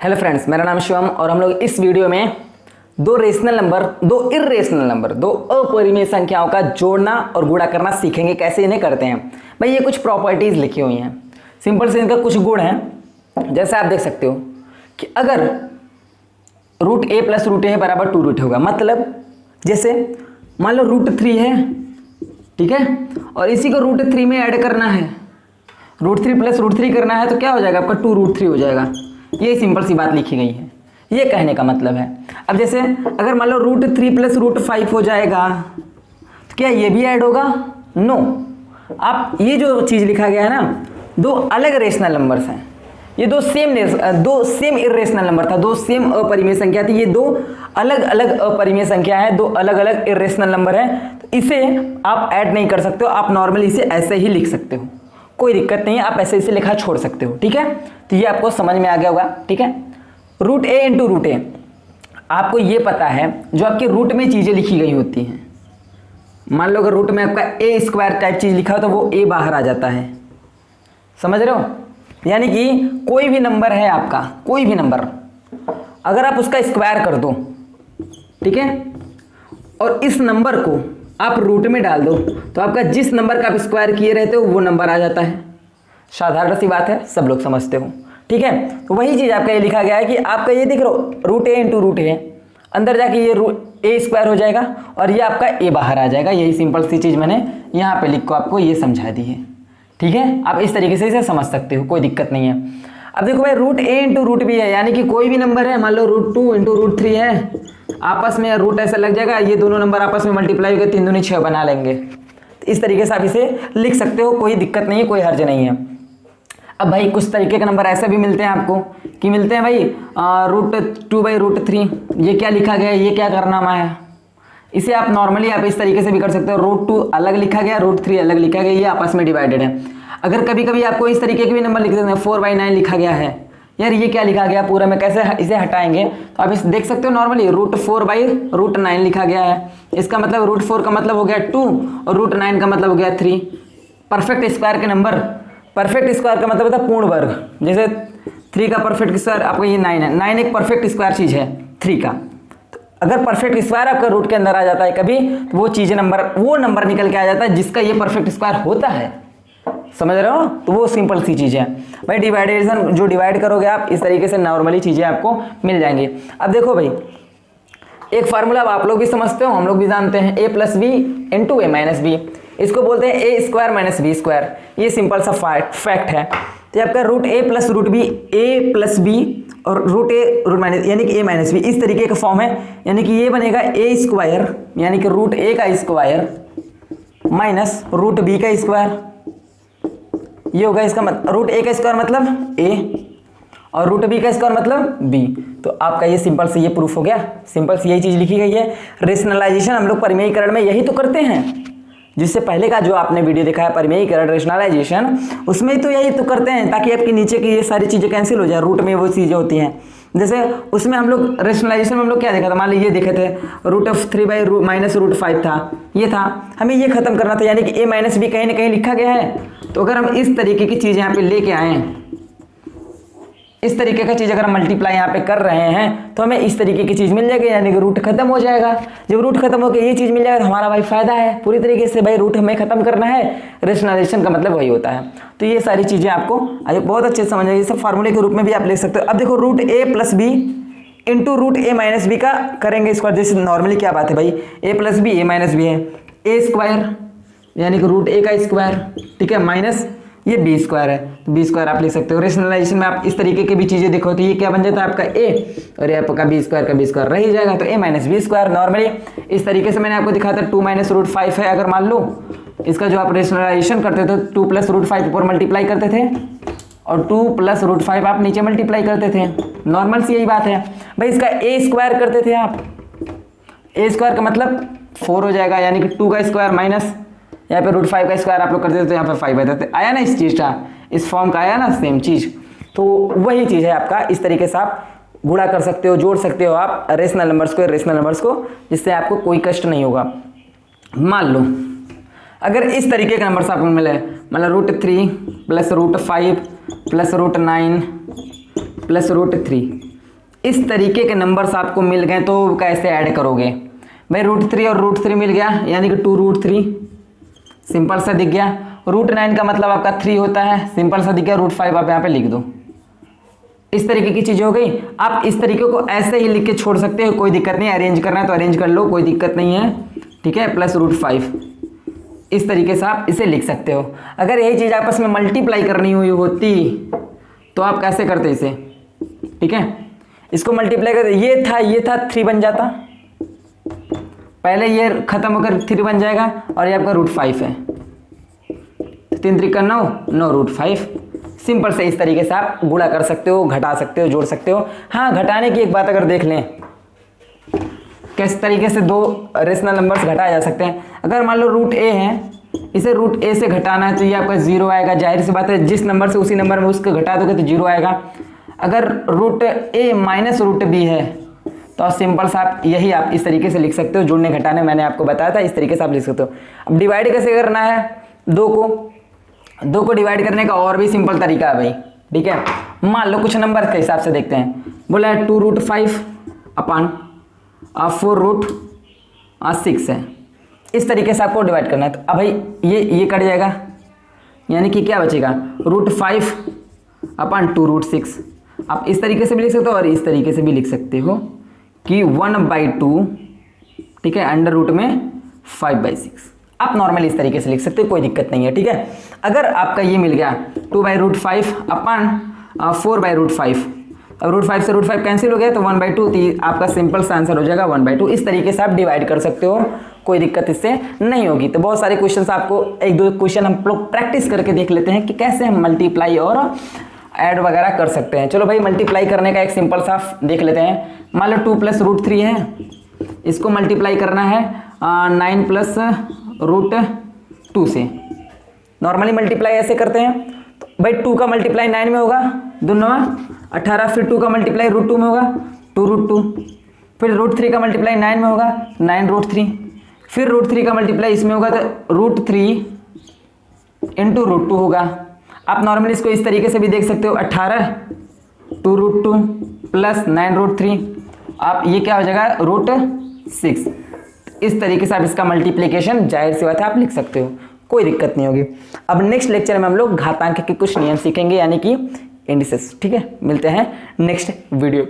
Hello friends, मेरा नाम शिवम और हम लोग इस वीडियो में दो रेशनल नंबर, दो इर्रेशनल नंबर, दो अपरिमेय संख्याओं का जोड़ना और गुणा करना सीखेंगे। कैसे इन्हें करते हैं भाई। ये कुछ प्रॉपर्टीज लिखी हुई हैं, सिंपल से इनका कुछ गुण हैं। जैसे आप देख सकते हो कि अगर रूट ए प्लस रूट ए बराबर 2 रूट होगा, मतलब जैसे मान लो रूट 3 है, ठीक है, और इसी को रूट 3 में ऐड करना है, रूट 3 प्लस रूट 3 करना है, तो क्या हो जाएगा आपका 2 रूट 3 हो जाएगा। ये सिंपल सी बात लिखी गई है, ये कहने का मतलब है। अब जैसे अगर मान लो रूट 3 प्लस रूट 5 हो जाएगा, तो क्या ये भी ऐड होगा? नो। आप ये जो चीज़ लिखा गया है ना, दो अलग रेशनल नंबर्स हैं, ये दो सेम इर्रेशनल नंबर था, दो सेम अपरिमेय संख्या थी, ये दो अलग अलग अपरिमेय संख्या है, दो अलग अलग इर्रेशनल नंबर है। तो इसे आप ऐड नहीं कर सकते हो, आप नॉर्मली इसे ऐसे ही लिख सकते हो, कोई दिक्कत नहीं है, आप ऐसे इसे लिखा छोड़ सकते हो, ठीक है। तो ये आपको समझ में आ गया होगा, ठीक है। रूट ए इंटू रूट ए, आपको ये पता है जो आपके रूट में चीज़ें लिखी गई होती हैं, मान लो अगर रूट में आपका ए स्क्वायर टाइप चीज़ लिखा हो तो वो ए बाहर आ जाता है, समझ रहे हो। यानी कि कोई भी नंबर है आपका, कोई भी नंबर अगर आप उसका स्क्वायर कर दो, ठीक है, और इस नंबर को आप रूट में डाल दो, तो आपका जिस नंबर का आप स्क्वायर किए रहते हो वो नंबर आ जाता है। साधारण सी बात है, सब लोग समझते हो, ठीक है। तो वही चीज़ आपका ये लिखा गया है कि आपका ये दिख रहा रूट ए इंटू रूट ए, अंदर जाके ये ए स्क्वायर हो जाएगा और ये आपका ए बाहर आ जाएगा। यही सिंपल सी चीज़ मैंने यहाँ पे लिख को आपको ये समझा दी है, ठीक है। आप इस तरीके से इसे समझ सकते हो, कोई दिक्कत नहीं है। अब देखो भाई, रूट ए इंटू रूट बी है, यानी कि कोई भी नंबर है, मान लो रूट 2 इंटू रूट 3 है, आपस में रूट ऐसा लग जाएगा, ये दोनों नंबर आपस में मल्टीप्लाई होकर 3 दूनी 6 बना लेंगे। तो इस तरीके से आप इसे लिख सकते हो, कोई दिक्कत नहीं है, कोई हर्ज नहीं है। अब भाई कुछ तरीके के नंबर ऐसे भी मिलते हैं आपको कि मिलते हैं भाई रूट 2 बाई रूट 3, ये क्या लिखा गया है, ये क्या करना है। इसे आप नॉर्मली आप इस तरीके से भी कर सकते हो, रूट 2 अलग लिखा गया, रूट 3 अलग लिखा गया, ये आपस में डिवाइडेड है। अगर कभी कभी आपको इस तरीके के भी नंबर लिख देते हैं, 4/9 लिखा गया है, यार ये क्या लिखा गया पूरा में, कैसे इसे हटाएंगे, तो आप इसे देख सकते हो नॉर्मली रूट 4 बाई रूट 9 लिखा गया है। इसका मतलब रूट 4 का मतलब हो गया 2 और रूट 9 का मतलब हो गया 3। परफेक्ट स्क्वायर के नंबर, परफेक्ट स्क्वायर का मतलब होता है पूर्ण वर्ग। जैसे 3 का परफेक्ट स्क्वायर आपको ये 9 है, 9 एक परफेक्ट स्क्वायर चीज़ है 3 का। तो अगर परफेक्ट स्क्वायर आपका रूट के अंदर आ जाता है कभी, तो वो चीज़ नंबर, वो नंबर निकल के आ जाता है जिसका ये परफेक्ट स्क्वायर होता है, समझ रहे हो। तो वो सिंपल सी चीज़ है भाई। डिवाइडेशन जो डिवाइड करोगे आप, इस तरीके से नॉर्मली चीज़ें आपको मिल जाएंगी। अब देखो भाई, एक फार्मूला आप लोग भी समझते हो, हम लोग भी जानते हैं, ए प्लस बी इंटू ए माइनस बी, इसको बोलते हैं ए स्क्वायर माइनस बी स्क्वायर। ये सिंपल सा फैक्ट है। तो आपका रूट ए प्लस रूट बी, ए प्लस बी और रूट ए रूट माइनस, यानी कि ए माइनस बी, इस तरीके का फॉर्म है। यानी कि ये बनेगा ए स्क्वायर, यानी कि रूट ए का स्क्वायर माइनस रूट बी का स्क्वायर, ये होगा इसका मतलब। रूट ए का स्क्वायर मतलब ए और रूट बी का स्क्वायर मतलब बी। तो आपका ये सिंपल से ये प्रूफ हो गया, सिंपल से यही चीज़ लिखी गई है। रेशनलाइजेशन हम लोग परिमेयीकरण में यही तो करते हैं, जिससे पहले का जो आपने वीडियो देखा है परिमेयीकरण रेशनलाइजेशन, उसमें तो यही तो करते हैं ताकि आपकी नीचे की ये सारी चीज़ें कैंसिल हो जाए। रूट में वो चीज़ें होती हैं, जैसे उसमें हम लोग रेशनलाइजेशन में हम लोग क्या देखा था, मान लीजिए देखे थे root of 3 by minus root 5 था, ये था, हमें ये खत्म करना था, यानी कि ए माइनस बी कहीं ना कहीं लिखा गया है। तो अगर हम इस तरीके की चीज़ यहाँ पे लेके आए, इस तरीके का चीज़ अगर हम मल्टीप्लाई यहाँ पे कर रहे हैं, तो हमें इस तरीके की चीज़ मिल जाएगी, यानी कि रूट खत्म हो जाएगा। जब रूट खत्म होकर ये चीज़ मिल जाएगा तो हमारा भाई फायदा है पूरी तरीके से, भाई रूट हमें खत्म करना है। रेशनलाइजेशन का मतलब वही होता है। तो ये सारी चीज़ें आपको बहुत अच्छे से समझ आएगी, सब फार्मूले के रूप में भी आप ले सकते हो। अब देखो, रूट ए प्लस बी इंटू रूट ए माइनस बी का करेंगे स्क्वायर। जैसे नॉर्मली क्या बात है भाई, ए प्लस बी, ए माइनस बी है, ए स्क्वायर यानी कि रूट ए का स्क्वायर, ठीक है, माइनस ये बी स्क्वायर है, तो बी स्क्वायर आप लिख सकते हो। रेशनलाइजेशन में आप इस तरीके की भी चीज़ें देखो तो ये क्या बन जाता है आपका ए, और ये आपका बी स्क्वायर का बी स्क्वायर रह ही जाएगा, तो ए माइनस बी स्क्वायर। नॉर्मली इस तरीके से मैंने आपको दिखाया था 2 माइनस रूट 5 है, अगर मान लो इसका जो आप रेशनलाइजेशन करते थे 2 प्लस रूट 5 ऊपर मल्टीप्लाई करते थे और 2 प्लस रूट 5 आप नीचे मल्टीप्लाई करते थे, नॉर्मल सी यही बात है भाई। इसका ए स्क्वायर करते थे आप, ए स्क्वायर का मतलब 4 हो जाएगा, यानी कि 2 का स्क्वायर माइनस यहाँ पे रूट 5 का स्क्वायर आप लोग करते थे, तो यहाँ पे 5 आ जाते, आया ना इस चीज़ का, इस फॉर्म का आया ना सेम चीज़। तो वही चीज़ है आपका, इस तरीके से आप गुणा कर सकते हो, जोड़ सकते हो आप रेशनल नंबर्स को, रेशनल नंबर्स को, जिससे आपको कोई कष्ट नहीं होगा। मान लो अगर इस तरीके के नंबर्स आपको मिले, मतलब root 3 plus root 5 plus root 9 plus root 3, इस तरीके के नंबर्स आपको मिल गए तो कैसे ऐड करोगे भाई। √3 और √3 मिल गया यानी कि 2√3, सिंपल सा दिख गया। √9 का मतलब आपका 3 होता है, सिंपल सा दिख गया। √5 आप यहाँ पे लिख दो। इस तरीके की चीजें हो गई। आप इस तरीके को ऐसे ही लिख के छोड़ सकते हो, कोई दिक्कत नहीं है। अरेंज करना है तो अरेंज कर लो, कोई दिक्कत नहीं है, ठीक है। प्लस √5 इस तरीके से आप इसे लिख सकते हो। अगर यही चीज आपस में मल्टीप्लाई करनी हुई होती तो आप कैसे करते इसे, ठीक है। इसको मल्टीप्लाई करते, ये था 3 बन जाता, पहले ये खत्म होकर 3 बन जाएगा और ये आपका √5 है। 3 3 9 √5। सिंपल से इस तरीके से आप गुणा कर सकते हो, घटा सकते हो, जोड़ सकते हो। हाँ, घटाने की एक बात अगर देख लें, किस तरीके से 2 रेशनल नंबर्स घटाए जा सकते हैं। अगर मान लो √a है, इसे √a से घटाना है तो ये आपका 0 आएगा। जाहिर सी बात है, जिस नंबर से उसी नंबर में उसको घटा दोगे तो 0 आएगा। अगर √a माइनस √b है तो सिंपल सा आप इस तरीके से लिख सकते हो। जुड़ने घटाने मैंने आपको बताया था, इस तरीके से आप लिख सकते हो। अब डिवाइड कैसे करना है, 2 को डिवाइड करने का और भी सिंपल तरीका है भाई, ठीक है। मान लो कुछ नंबर के हिसाब से देखते हैं। बोला है 2√5 अपॉन 4√6 है। इस तरीके से आपको डिवाइड करना है। तो अब भाई ये कट जाएगा, यानी कि क्या बचेगा, √5 अपॉन 2√6। आप इस तरीके से भी लिख सकते हो और इस तरीके से भी लिख सकते हो कि 1/2, ठीक है, अंडर रूट में 5/6। आप नॉर्मली इस तरीके से लिख सकते हो, कोई दिक्कत नहीं है, ठीक है। अगर आपका ये मिल गया 2/√5 अपॉन 4/√5, अब √5 से √5 कैंसिल हो गया तो 1/2, तो आपका सिंपल सा आंसर हो जाएगा 1/2। इस तरीके से आप डिवाइड कर सकते हो, कोई दिक्कत इससे नहीं होगी। तो बहुत सारे क्वेश्चन आपको, 1-2 क्वेश्चन हम लोग प्रैक्टिस करके देख लेते हैं कि कैसे हम मल्टीप्लाई और ऐड वगैरह कर सकते हैं। चलो भाई, मल्टीप्लाई करने का एक सिंपल सा देख लेते हैं। मान लो 2 + √3 है, इसको मल्टीप्लाई करना है 9 + √2 से। नॉर्मली मल्टीप्लाई ऐसे करते हैं। तो भाई 2 का मल्टीप्लाई 9 में होगा, 2 9 18, फिर 2 का मल्टीप्लाई √2 में होगा 2√2, फिर √3 का मल्टीप्लाई 9 में होगा 9√3, फिर √3 का मल्टीप्लाई इसमें होगा तो √3 × √2 होगा। आप नॉर्मली इसको इस तरीके से भी देख सकते हो, 18 2√2 प्लस 9√3, आप ये क्या हो जाएगा √6। इस तरीके से आप इसका मल्टीप्लिकेशन जाहिर सी बात है आप लिख सकते हो, कोई दिक्कत नहीं होगी। अब नेक्स्ट लेक्चर में हम लोग घातांक के कुछ नियम सीखेंगे, यानी कि इंडिसेस, ठीक है। मिलते हैं नेक्स्ट वीडियो।